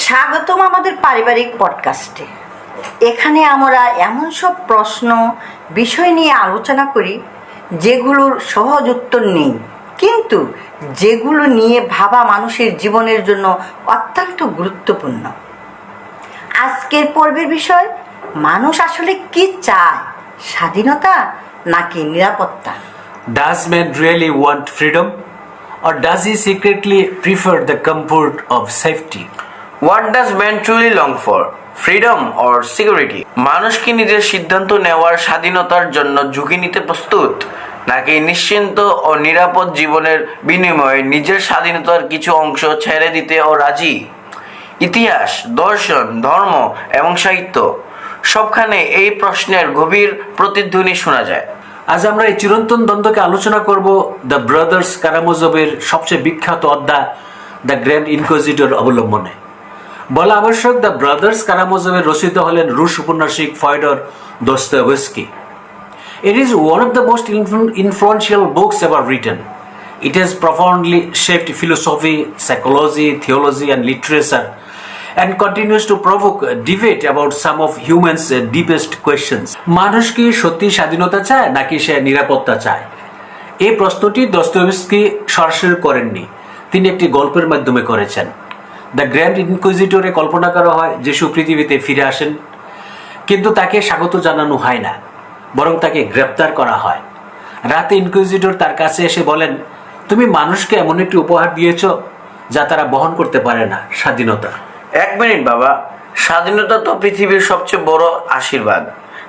স্বাগতম আমাদের পারিবারিক পডকাস্টে। এখানে আমরা এমন সব প্রশ্ন বিষয় নিয়ে আলোচনা করি যেগুলোর সহজ উত্তর নেই, কিন্তু যেগুলো নিয়ে ভাবা মানুষের জীবনের জন্য অত্যন্ত গুরুত্বপূর্ণ। আজকের পর্বের বিষয়, মানুষ আসলে কি চায়, স্বাধীনতা নাকি নিরাপত্তা? Does man really want freedom, or does he secretly prefer the comfort of safety? What does man truly long for? Freedom or security? মানুষ কি নিজের সিদ্ধান্ত নেওয়ার স্বাধীনতার জন্য ঝুঁকি নিতে প্রস্তুত, নাকি নিশ্চিন্ত ও নিরাপদ জীবনের বিনিময়ে নিজের স্বাধীনতার কিছু অংশ ছেড়ে দিতেও রাজি? ইতিহাস, দর্শন, ধর্ম এবং সাহিত্য সবখানে এই প্রশ্নের গভীর প্রতিধ্বনি শোনা যায়। আজ আমরা এই চিরন্তন দ্বন্দ্বকে আলোচনা করব দ্য ব্রাদার্স কারামাজোভের সবচেয়ে বিখ্যাত অধ্যায় দ্য গ্র্যান্ড ইনকুইজিটর অবলম্বনে। বলা আবশ্যক, দ্য ব্রাদার্স কারামাজোভের রচিত হলেন রুশ উপন্যাসিক Fyodor Dostoevsky. It is one of the most influential books ever written. It has profoundly shaped philosophy, psychology, theology, and literature, and continues to provoke debate about some of humans' deepest questions. মানুষ কি সত্যি স্বাধীনতা চায় নাকি সে নিরাপত্তা চায়? এই প্রশ্নটি দস্তয়েভস্কি সরাসরি করেননি, তিনি একটি গল্পের মাধ্যমে করেছেন। দ্য গ্র্যান্ড ইনকুইজিটরে কল্পনা করা হয় যিশু পৃথিবীতে ফিরে আসেন, কিন্তু তাকে স্বাগত জানানো হয় না, বরং তাকে গ্রেপ্তার করা হয়। রাতে ইনকুইজিটর তার কাছে এসে বলেন, তুমি মানুষকে এমন একটি উপহার দিয়েছ যা তারা বহন করতে পারে না, স্বাধীনতা। এক মিনিট বাবা, স্বাধীনতা তো পৃথিবীর সবচেয়ে বড় আশীর্বাদ,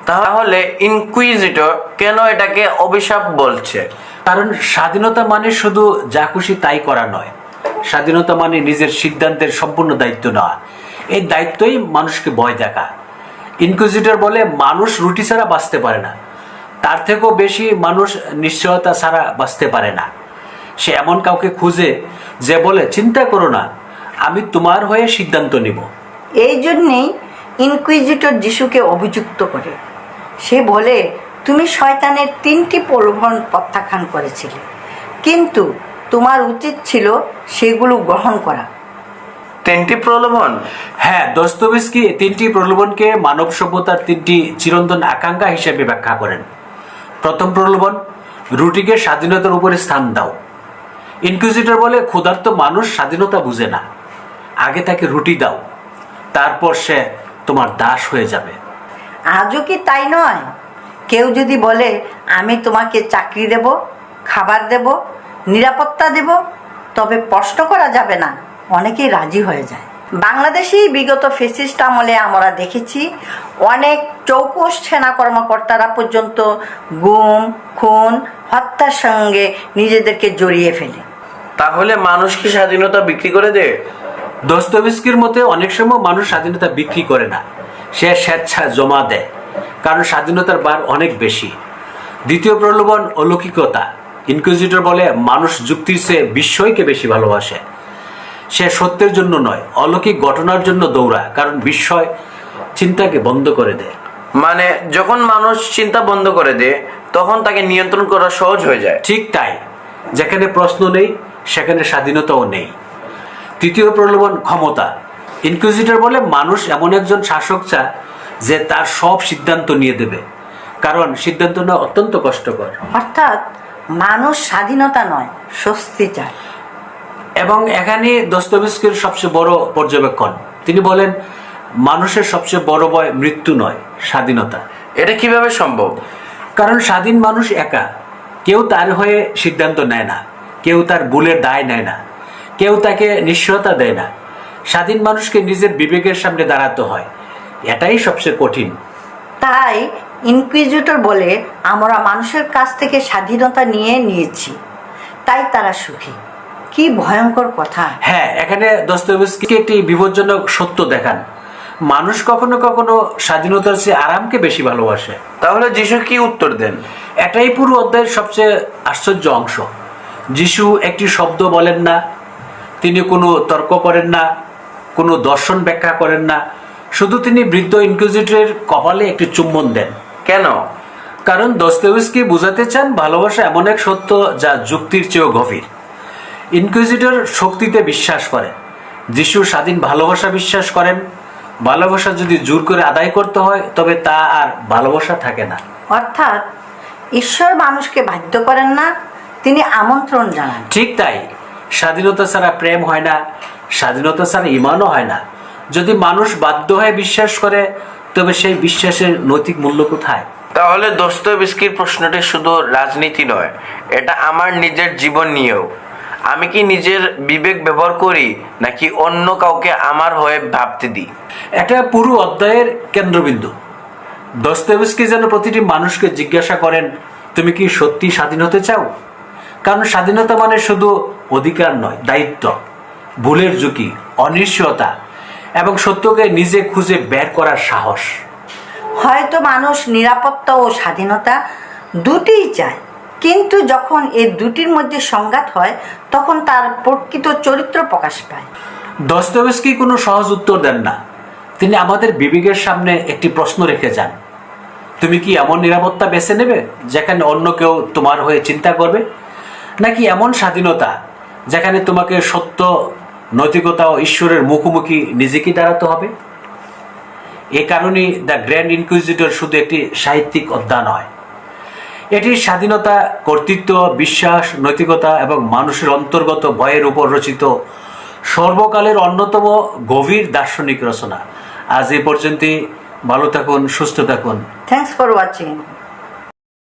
তাহলে ইনকুইজিটর কেন এটাকে অভিশাপ বলছে? কারণ স্বাধীনতা মানে শুধু যা খুশি তাই করা নয়। স্বাধীনতা মানে নিজের সিদ্ধান্তের সম্পূর্ণ দায়িত্ব নেওয়া। এই দায়িত্বই মানুষকে ভয় দেখা। ইনকুইজিটর বলে মানুষ রুটি ছাড়া বাঁচতে পারে না, তার থেকেও বেশি মানুষ নিশ্চয়তা ছাড়া বাঁচতে পারে না। সে এমন কাউকে খুঁজে যে বলে, চিন্তা করো না, আমি তোমার হয়ে সিদ্ধান্ত নিব। এই জন্যেই ইনকুইজিটর যিশুকে অভিযুক্ত করে। সে বলে, তুমি শয়তানের 3টি প্রলোভন প্রত্যাখ্যান করেছিলে, কিন্তু তোমার উচিত ছিল সেগুলো গ্রহণ করা। 3টি প্রলোভন? হ্যাঁ, দস্তয়েভস্কি 3টি প্রলোভনকে মানব সভ্যতার 3টি চিরন্তন আকাঙ্ক্ষা হিসেবে ব্যাখ্যা করেন। প্রথম প্রলোভন, রুটিকে স্বাধীনতার উপরে স্থান দাও। ইনকুইজিটর বলে, ক্ষুধার্ত মানুষ স্বাধীনতা বুঝে না, আগে তাকে রুটি দাও, তারপর সে তোমার দাস হয়ে যাবে। আজও কি তাই নয়? কেউ যদি বলে, আমি তোমাকে চাকরি দেব, খাবার দেব, নিরাপত্তা দেব, তবে প্রশ্ন করা যাবে না, অনেকেই রাজি হয়ে যায়। বাংলাদেশেই বিগত ফ্যাসিস্ট আমলে আমরা দেখেছি অনেক চৌকস সেনা কর্মকর্তারা পর্যন্ত গুম, খুন, হত্যার সঙ্গে নিজেদেরকে জড়িয়ে ফেলে। তাহলে মানুষ কি স্বাধীনতা বিক্রি করে দেয়? দস্তয়েভস্কির মতে অনেক সময় মানুষ স্বাধীনতা বিক্রি করে না, সে স্বেচ্ছা জমা দেয়, কারণ স্বাধীনতার বার অনেক বেশি। দ্বিতীয় প্রলোভন, অলৌকিকতা। ইনকুইজিটর বলে, মানুষ যুক্তির চেয়ে বিস্ময়কে বেশি ভালোবাসে। সে সত্যের জন্য নয়, অলৌকিক ঘটনার জন্য দৌড়ায়, কারণ বিস্ময় চিন্তাকে বন্ধ করে দেয়। মানে যখন মানুষ চিন্তা বন্ধ করে দেয়, তখন তাকে নিয়ন্ত্রণ করা সহজ হয়ে যায়। ঠিক তাই, যেখানে প্রশ্ন নেই সেখানে স্বাধীনতাও নেই। তৃতীয় প্রলোভন, ক্ষমতা। ইনকুইজিটর বলে, মানুষ এমন একজন শাসক চায় যে তার সব সিদ্ধান্ত নিয়ে দেবে, কারণ সিদ্ধান্ত নেওয়া অত্যন্ত কষ্টকর। অর্থাৎ মানুষ স্বাধীনতা নয়, স্বস্তি চায়। এবং এখানে দস্তয়েভস্কির সবচেয়ে বড় পর্যবেক্ষণ, তিনি বলেন, মানুষের সবচেয়ে বড় ভয় মৃত্যু নয়, স্বাধীনতা। এটা কিভাবে সম্ভব? কারণ স্বাধীন মানুষ একা, কেউ তার হয়ে সিদ্ধান্ত নেয় না, কেউ তার ভুলের দায় নেয় না, কেউ তাকে নিশ্চয়তা দেয় না। স্বাধীন মানুষকে নিজের বিবেকের সামনে দাঁড়াতে হয়, এটাই সবচেয়ে কঠিন। তাই ইনকুইজিটর বলে, আমরা মানুষের কাছ থেকে স্বাধীনতা নিয়েছি, তাই তারা সুখী। কি ভয়ঙ্কর কথা! হ্যাঁ, এখানে দস্তয়েভস্কি একটি বিপজ্জনক সত্য দেখান, মানুষ কখনো কখনো স্বাধীনতার চেয়ে আরামকে বেশি ভালোবাসে। তাহলে যিশু কি উত্তর দেন? এটাই পুরো অধ্যায়ের সবচেয়ে আশ্চর্য অংশ। যিশু একটি শব্দ বলেন না, তিনি কোনো তর্ক করেন না, কোনো দর্শন ব্যাখ্যা করেন না, শুধু তিনি বৃদ্ধ ইনকুইজিটরের কপালে একটি চুম্বন দেন। কেন? কারণ দস্তয়েভস্কি বোঝাতে চান, ভালোবাসা এমন এক সত্য যা যুক্তির চেয়েও গভীর। ইনকুইজিটর শক্তিতে বিশ্বাস করে, যিশু স্বাধীন ভালোবাসা বিশ্বাস করেন। ভালোবাসা যদি জোর করে আদায় করতে হয় তবে তা আর ভালোবাসা থাকে না। অর্থাৎ ঈশ্বর মানুষকে বাধ্য করেন না, তিনি আমন্ত্রণ জানান। ঠিক তাই, স্বাধীনতা ছাড়া প্রেম হয় না, স্বাধীনতা ছাড়া ঈমানও হয় না। যদি মানুষ বাধ্য হয়ে বিশ্বাস করে তবে সেই বিশ্বাসের নৈতিক মূল্য কোথায়? তাহলে দস্তয়েভস্কির প্রশ্নটি শুধু রাজনীতি নয়, এটা আমার নিজের জীবন নিয়েও। আমি কি নিজের বিবেক ব্যবহার করি নাকি অন্য কাউকে আমার হয়ে ভাবতে দিই? এটা পুরো অধ্যায়ের কেন্দ্রবিন্দু। দস্তয়েভস্কি যেন প্রতিটি মানুষকে জিজ্ঞাসা করেন, তুমি কি সত্যি স্বাধীন হতে চাও? কারণ স্বাধীনতা মানে শুধু অধিকার নয়, দায়িত্ব, ভুলের ঝুঁকি, অনিশ্চয়তা এবং সত্যকে নিজে খুঁজে বের করার সাহস। হয়তো মানুষ নিরাপত্তা ও স্বাধীনতা দুটিই চায়, কিন্তু যখন এই দুটির মধ্যে সংঘাত হয় তখন তার প্রকৃত চরিত্র প্রকাশ পায়। দস্তয়েভস্কি কোনো সহজ উত্তর দেন না। তিনি আমাদের বিবেকের সামনে একটি প্রশ্ন রেখে যান, তুমি কি এমন নিরাপত্তা বেছে নেবে যেখানে অন্য কেউ তোমার হয়ে চিন্তা করবে, নাকি এমন স্বাধীনতা যেখানে তোমাকে সত্য, নৈতিকতা ও ঈশ্বরের মুখোমুখি নিজেকে দাঁড়াতে হবে? এ কারণেই দ্য গ্র্যান্ড ইনকুইজিটর শুধু একটি সাহিত্যিক অধ্যয়ন নয়, এটি স্বাধীনতা, কর্তৃত্ব, বিশ্বাস, নৈতিকতা এবং মানুষের অন্তর্গত ভয়ের উপর রচিত সর্বকালের অন্যতম গভীর দার্শনিক রচনা। আজ এই পর্যন্তই। ভালো থাকুন, সুস্থ থাকুন। Thanks for watching.